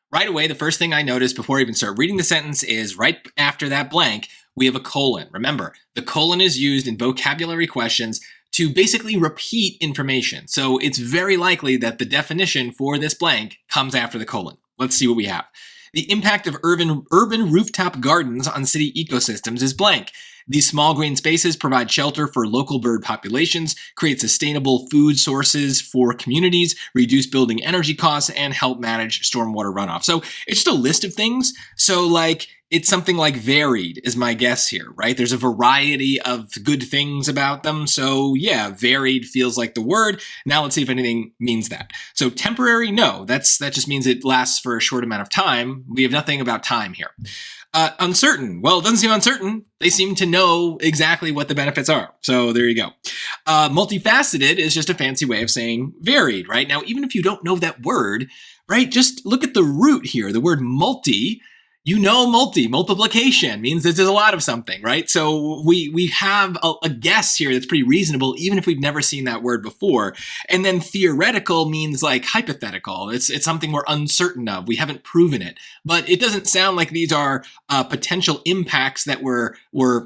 Right away, the first thing I notice before I even start reading the sentence is right after that blank, we have a colon. Remember, the colon is used in vocabulary questions to basically repeat information. So it's very likely that the definition for this blank comes after the colon. Let's see what we have. The impact of urban rooftop gardens on city ecosystems is blank. These small green spaces provide shelter for local bird populations, create sustainable food sources for communities, reduce building energy costs, and help manage stormwater runoff. So it's just a list of things. So it's something like varied is my guess here, right? There's a variety of good things about them. So yeah, varied feels like the word. Now let's see if anything means that. So temporary, no, that just means it lasts for a short amount of time. We have nothing about time here. Uncertain. Well, it doesn't seem uncertain. They seem to know exactly what the benefits are. So there you go. Multifaceted is just a fancy way of saying varied, right? Now, even if you don't know that word, right, just look at the root here. The word multi, multiplication means that there's a lot of something, right? So we have a guess here that's pretty reasonable, even if we've never seen that word before. And then theoretical means like hypothetical. It's something we're uncertain of. We haven't proven it. But it doesn't sound like these are potential impacts that we're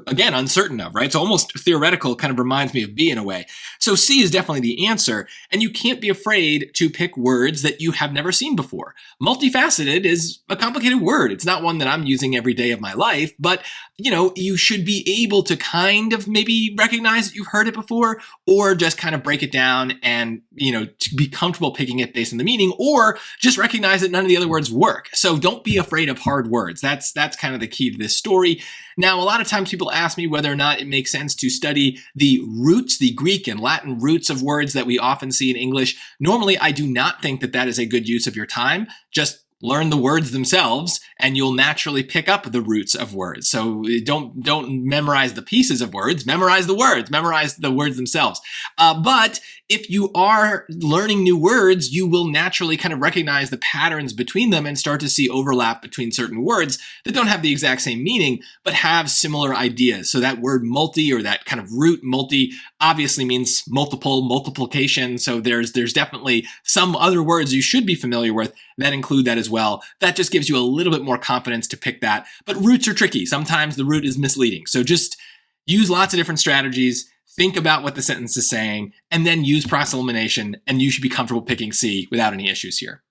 again, uncertain of, right? So almost theoretical kind of reminds me of B in a way. So C is definitely the answer. And you can't be afraid to pick words that you have never seen before. Multifaceted is a complicated word. It's not one that I'm using every day of my life, but you should be able to kind of maybe recognize that you've heard it before, or just kind of break it down and, to be comfortable picking it based on the meaning, or just recognize that none of the other words work. So don't be afraid of hard words. That's kind of the key to this story. Now, a lot of times people ask me whether or not it makes sense to study the roots, the Greek and Latin roots of words that we often see in English. Normally, I do not think that that is a good use of your time. Just learn the words themselves and you'll naturally pick up the roots of words. So don't memorize the pieces of words, memorize the words themselves. But if you are learning new words, you will naturally kind of recognize the patterns between them and start to see overlap between certain words that don't have the exact same meaning, but have similar ideas. So that word multi, or that kind of root multi, obviously means multiplication. So there's definitely some other words you should be familiar with that include that as well. That just gives you a little bit more confidence to pick that. But roots are tricky. Sometimes the root is misleading. So just use lots of different strategies, think about what the sentence is saying, and then use process elimination, and you should be comfortable picking C without any issues here.